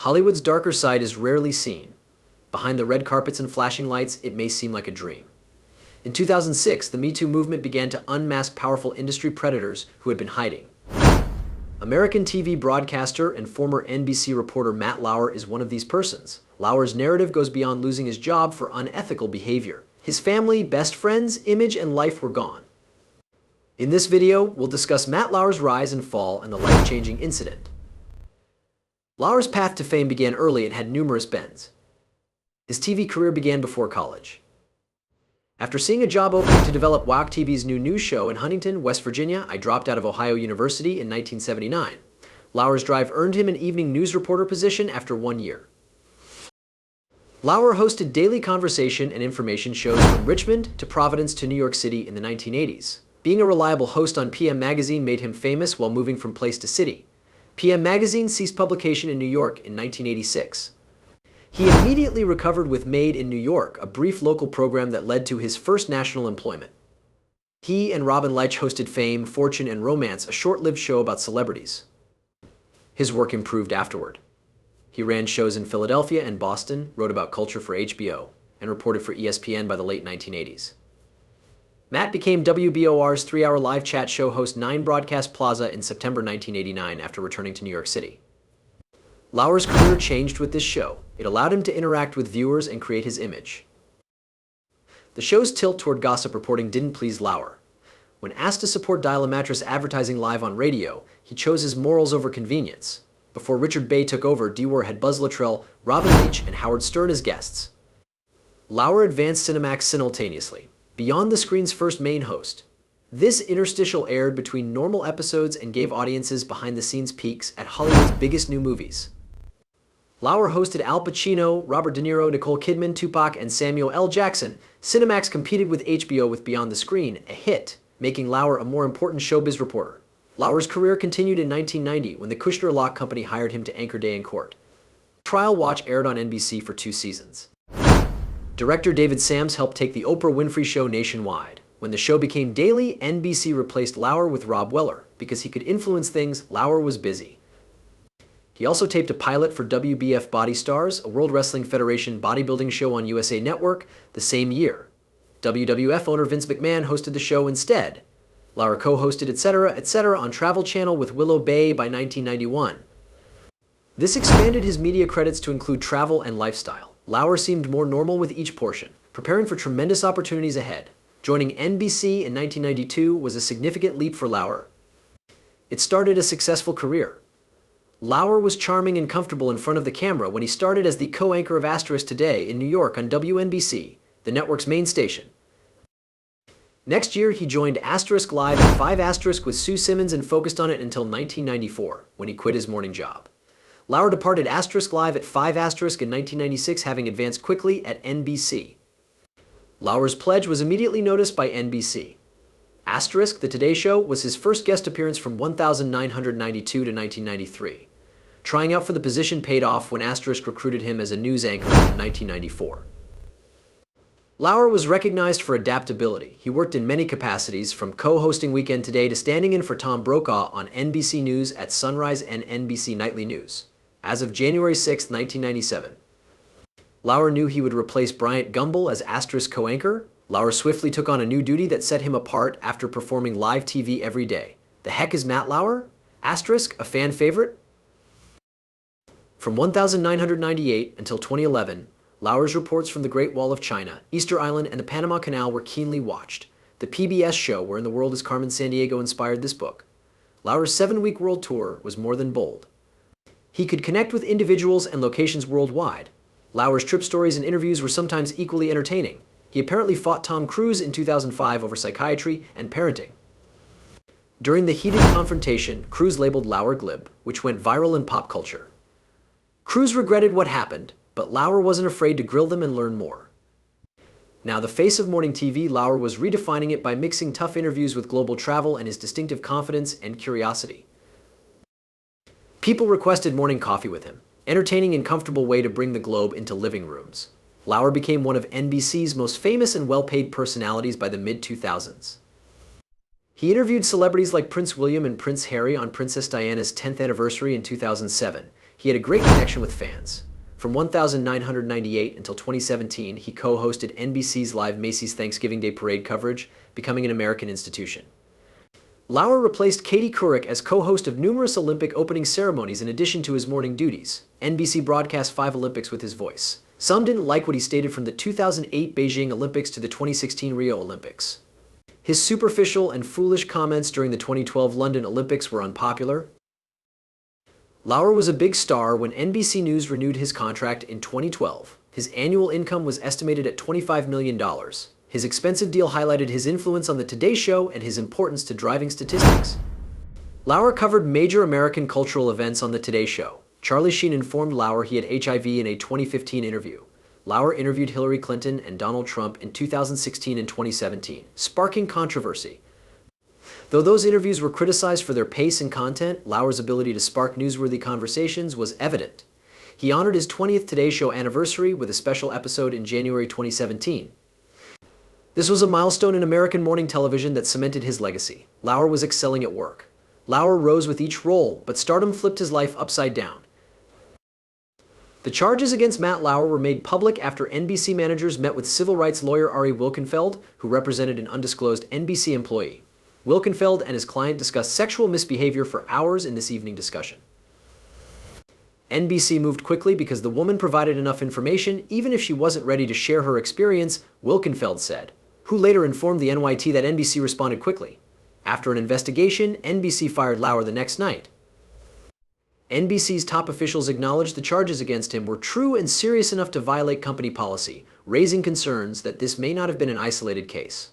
Hollywood's darker side is rarely seen. Behind the red carpets and flashing lights, it may seem like a dream. In 2006, the Me Too movement began to unmask powerful industry predators who had been hiding. American TV broadcaster and former NBC reporter Matt Lauer is one of these persons. Lauer's narrative goes beyond losing his job for unethical behavior. His family, best friends, image, and life were gone. In this video, we'll discuss Matt Lauer's rise and fall and the life-changing incident. Lauer's path to fame began early and had numerous bends. His TV career began before college. After seeing a job opening to develop WOW TV's new news show in Huntington, West Virginia, I dropped out of Ohio University in 1979. Lauer's drive earned him an evening news reporter position after 1 year. Lauer hosted daily conversation and information shows from Richmond to Providence to New York City in the 1980s. Being a reliable host on PM Magazine made him famous while moving from place to city. PM Magazine ceased publication in New York in 1986. He immediately recovered with Made in New York, a brief local program that led to his first national employment. He and Robin Leitch hosted Fame, Fortune, and Romance, a short-lived show about celebrities. His work improved afterward. He ran shows in Philadelphia and Boston, wrote about culture for HBO, and reported for ESPN by the late 1980s. Matt became WBOR's 3-hour live chat show host 9 Broadcast Plaza in September 1989 after returning to New York City. Lauer's career changed with this show. It allowed him to interact with viewers and create his image. The show's tilt toward gossip reporting didn't please Lauer. When asked to support Dial a Mattress advertising live on radio, he chose his morals over convenience. Before Richard Bay took over, DWAR had Buzz Luttrell, Robin Leach, and Howard Stern as guests. Lauer advanced Cinemax simultaneously, beyond the screen's first main host. This interstitial aired between normal episodes and gave audiences behind-the-scenes peeks at Hollywood's biggest new movies. Lauer hosted Al Pacino, Robert De Niro, Nicole Kidman, Tupac, and Samuel L. Jackson. Cinemax competed with HBO with Beyond the Screen, a hit, making Lauer a more important showbiz reporter. Lauer's career continued in 1990 when the Kushner Law Company hired him to anchor Day in Court. Trial Watch aired on NBC for 2 seasons. Director David Sams helped take the Oprah Winfrey Show nationwide. When the show became daily, NBC replaced Lauer with Rob Weller. Because he could influence things, Lauer was busy. He also taped a pilot for WBF Body Stars, a World Wrestling Federation bodybuilding show on USA Network, the same year. WWF owner Vince McMahon hosted the show instead. Lauer co-hosted etc. on Travel Channel with Willow Bay by 1991. This expanded his media credits to include travel and lifestyle. Lauer seemed more normal with each portion, preparing for tremendous opportunities ahead. Joining NBC in 1992 was a significant leap for Lauer. It started a successful career. Lauer was charming and comfortable in front of the camera when he started as the co-anchor of Asterisk Today in New York on WNBC, the network's main station. Next year, he joined Asterisk Live at 5 Asterisk with Sue Simmons and focused on it until 1994, when he quit his morning job. Lauer departed Asterisk Live at 5 Asterisk in 1996, having advanced quickly at NBC. Lauer's pledge was immediately noticed by NBC. Asterisk, The Today Show, was his first guest appearance from 1992 to 1993. Trying out for the position paid off when Asterisk recruited him as a news anchor in 1994. Lauer was recognized for adaptability. He worked in many capacities, from co-hosting Weekend Today to standing in for Tom Brokaw on NBC News at Sunrise and NBC Nightly News. As of January 6, 1997. Lauer knew he would replace Bryant Gumbel as Asterisk co-anchor. Lauer swiftly took on a new duty that set him apart after performing live TV every day. The heck is Matt Lauer? Asterisk, a fan favorite? From 1998 until 2011, Lauer's reports from the Great Wall of China, Easter Island, and the Panama Canal were keenly watched. The PBS show Where in the World is Carmen Sandiego inspired this book. Lauer's 7-week world tour was more than bold. He could connect with individuals and locations worldwide. Lauer's trip stories and interviews were sometimes equally entertaining. He apparently fought Tom Cruise in 2005 over psychiatry and parenting. During the heated confrontation, Cruise labeled Lauer glib, which went viral in pop culture. Cruise regretted what happened, but Lauer wasn't afraid to grill them and learn more. Now the face of morning TV, Lauer was redefining it by mixing tough interviews with global travel and his distinctive confidence and curiosity. People requested morning coffee with him, entertaining and comfortable way to bring the globe into living rooms. Lauer became one of NBC's most famous and well-paid personalities by the mid-2000s. He interviewed celebrities like Prince William and Prince Harry on Princess Diana's 10th anniversary in 2007. He had a great connection with fans. From 1998 until 2017, he co-hosted NBC's live Macy's Thanksgiving Day Parade coverage, becoming an American institution. Lauer replaced Katie Couric as co-host of numerous Olympic opening ceremonies in addition to his morning duties. NBC broadcast 5 Olympics with his voice. Some didn't like what he stated from the 2008 Beijing Olympics to the 2016 Rio Olympics. His superficial and foolish comments during the 2012 London Olympics were unpopular. Lauer was a big star when NBC News renewed his contract in 2012. His annual income was estimated at $25 million. His expensive deal highlighted his influence on the Today Show and his importance to driving statistics. Lauer covered major American cultural events on the Today Show. Charlie Sheen informed Lauer he had HIV in a 2015 interview. Lauer interviewed Hillary Clinton and Donald Trump in 2016 and 2017, sparking controversy. Though those interviews were criticized for their pace and content, Lauer's ability to spark newsworthy conversations was evident. He honored his 20th Today Show anniversary with a special episode in January 2017. This was a milestone in American morning television that cemented his legacy. Lauer was excelling at work. Lauer rose with each role, but stardom flipped his life upside down. The charges against Matt Lauer were made public after NBC managers met with civil rights lawyer Ari Wilkenfeld, who represented an undisclosed NBC employee. Wilkenfeld and his client discussed sexual misbehavior for hours in this evening discussion. NBC moved quickly because the woman provided enough information, even if she wasn't ready to share her experience, Wilkenfeld said, who later informed the NYT that NBC responded quickly. After an investigation, NBC fired Lauer the next night. NBC's top officials acknowledged the charges against him were true and serious enough to violate company policy, raising concerns that this may not have been an isolated case.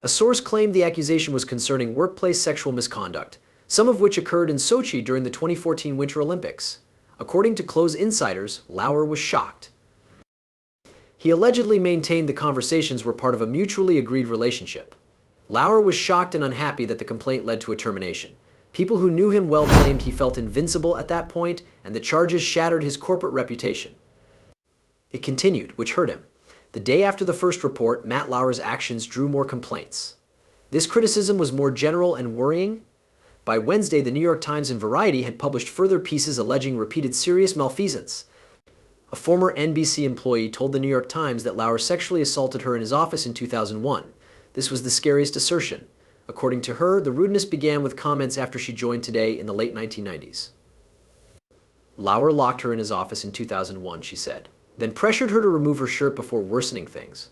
A source claimed the accusation was concerning workplace sexual misconduct, some of which occurred in Sochi during the 2014 Winter Olympics. According to close insiders, Lauer was shocked. He allegedly maintained the conversations were part of a mutually agreed relationship. Lauer was shocked and unhappy that the complaint led to a termination. People who knew him well claimed he felt invincible at that point, and the charges shattered his corporate reputation. It continued, which hurt him. The day after the first report, Matt Lauer's actions drew more complaints. This criticism was more general and worrying. By Wednesday, the New York Times and Variety had published further pieces alleging repeated serious malfeasance. A former NBC employee told the New York Times that Lauer sexually assaulted her in his office in 2001. This was the scariest assertion. According to her, the rudeness began with comments after she joined Today in the late 1990s. Lauer locked her in his office in 2001, she said, then pressured her to remove her shirt before worsening things.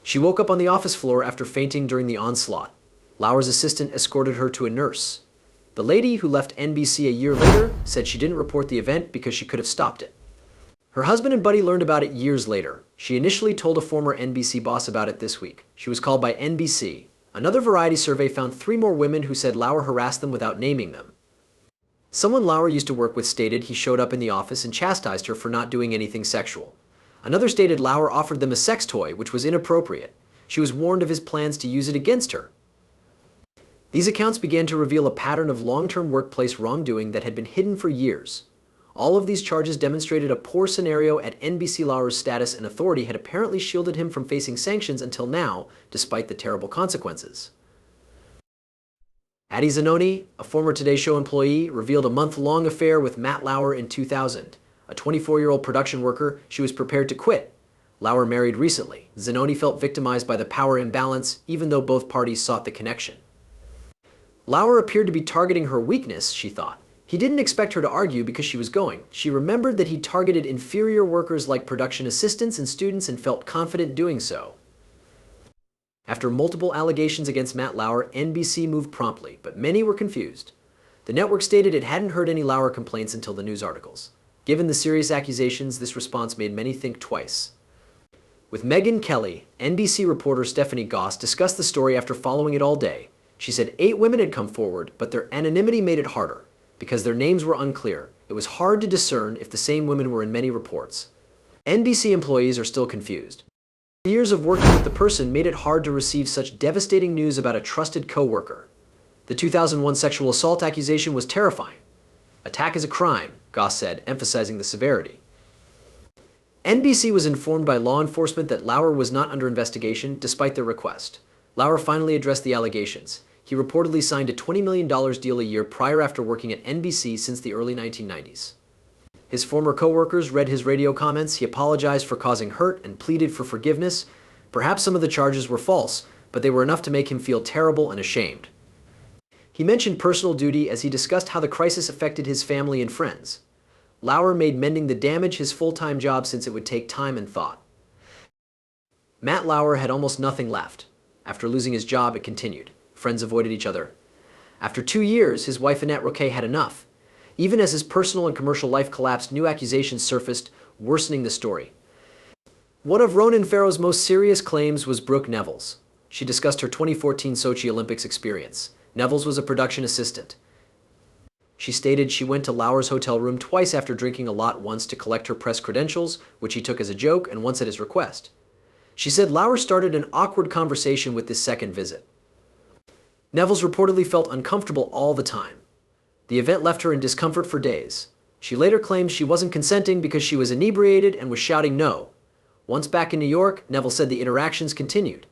She woke up on the office floor after fainting during the onslaught. Lauer's assistant escorted her to a nurse. The lady, who left NBC a year later, said she didn't report the event because she could have stopped it. Her husband and buddy learned about it years later. She initially told a former NBC boss about it this week. She was called by NBC. Another Variety survey found 3 more women who said Lauer harassed them without naming them. Someone Lauer used to work with stated he showed up in the office and chastised her for not doing anything sexual. Another stated Lauer offered them a sex toy, which was inappropriate. She was warned of his plans to use it against her. These accounts began to reveal a pattern of long-term workplace wrongdoing that had been hidden for years. All of these charges demonstrated a poor scenario at NBC. Lauer's status and authority had apparently shielded him from facing sanctions until now, despite the terrible consequences. Addie Zanoni, a former Today Show employee, revealed a month-long affair with Matt Lauer in 2000. A 24-year-old production worker, she was prepared to quit. Lauer married recently. Zanoni felt victimized by the power imbalance, even though both parties sought the connection. Lauer appeared to be targeting her weakness, she thought. He didn't expect her to argue because she was going. She remembered that he targeted inferior workers like production assistants and students and felt confident doing so. After multiple allegations against Matt Lauer, NBC moved promptly, but many were confused. The network stated it hadn't heard any Lauer complaints until the news articles. Given the serious accusations, this response made many think twice. With Megyn Kelly, NBC reporter Stephanie Goss discussed the story after following it all day. She said 8 women had come forward, but their anonymity made it harder. Because their names were unclear, it was hard to discern if the same women were in many reports. NBC employees are still confused. Years of working with the person made it hard to receive such devastating news about a trusted co-worker. The 2001 sexual assault accusation was terrifying. Attack is a crime, Goss said, emphasizing the severity. NBC was informed by law enforcement that Lauer was not under investigation despite their request. Lauer finally addressed the allegations. He reportedly signed a $20 million deal a year prior after working at NBC since the early 1990s. His former co-workers read his radio comments. He apologized for causing hurt and pleaded for forgiveness. Perhaps some of the charges were false, but they were enough to make him feel terrible and ashamed. He mentioned personal duty as he discussed how the crisis affected his family and friends. Lauer made mending the damage his full-time job since it would take time and thought. Matt Lauer had almost nothing left. After losing his job, it continued. Friends avoided each other. After 2 years, his wife Annette Roquet had enough. Even as his personal and commercial life collapsed, new accusations surfaced, worsening the story. One of Ronan Farrow's most serious claims was Brooke Neville's. She discussed her 2014 Sochi Olympics experience. Neville's was a production assistant. She stated she went to Lauer's hotel room twice after drinking a lot, once to collect her press credentials, which he took as a joke, and once at his request. She said Lauer started an awkward conversation with this second visit. Neville's reportedly felt uncomfortable all the time. The event left her in discomfort for days. She later claimed she wasn't consenting because she was inebriated and was shouting no. Once back in New York, Neville said the interactions continued.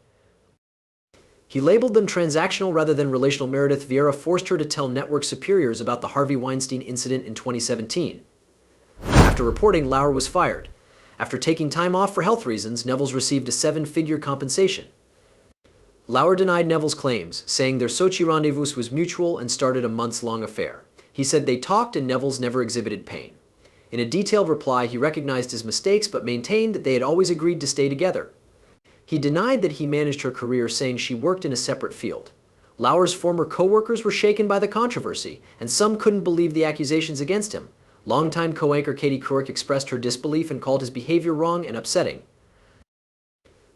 He labeled them transactional rather than relational. Meredith Vieira forced her to tell network superiors about the Harvey Weinstein incident in 2017. After reporting, Lauer was fired. After taking time off for health reasons, Neville's received a 7-figure compensation. Lauer denied Neville's claims, saying their Sochi rendezvous was mutual and started a months-long affair. He said they talked and Neville's never exhibited pain. In a detailed reply, he recognized his mistakes but maintained that they had always agreed to stay together. He denied that he managed her career, saying she worked in a separate field. Lauer's former co-workers were shaken by the controversy, and some couldn't believe the accusations against him. Longtime co-anchor Katie Couric expressed her disbelief and called his behavior wrong and upsetting.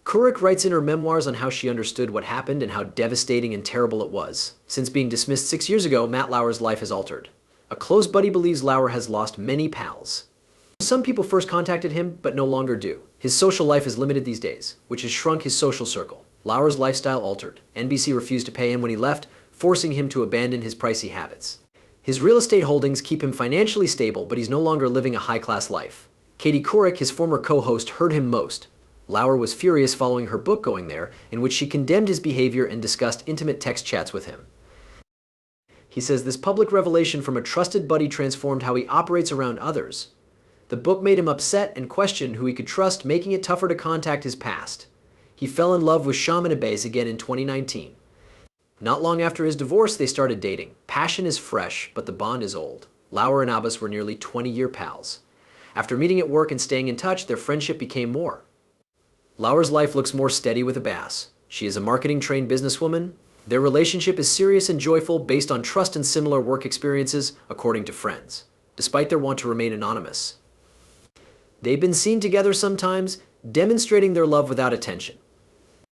Couric writes in her memoirs on how she understood what happened and how devastating and terrible it was. Since being dismissed 6 years ago, Matt Lauer's life has altered. A close buddy believes Lauer has lost many pals. Some people first contacted him, but no longer do. His social life is limited these days, which has shrunk his social circle. Lauer's lifestyle altered. NBC refused to pay him when he left, forcing him to abandon his pricey habits. His real estate holdings keep him financially stable, but he's no longer living a high-class life. Katie Couric, his former co-host, hurt him most. Lauer was furious following her book going there, in which she condemned his behavior and discussed intimate text chats with him. He says this public revelation from a trusted buddy transformed how he operates around others. The book made him upset and questioned who he could trust, making it tougher to contact his past. He fell in love with Shaman Abbes again in 2019. Not long after his divorce, they started dating. Passion is fresh, but the bond is old. Lauer and Abbes were nearly 20-year pals. After meeting at work and staying in touch, their friendship became more. Lauer's life looks more steady with Abbes. She is a marketing-trained businesswoman. Their relationship is serious and joyful, based on trust and similar work experiences, according to friends, despite their want to remain anonymous. They've been seen together sometimes, demonstrating their love without attention.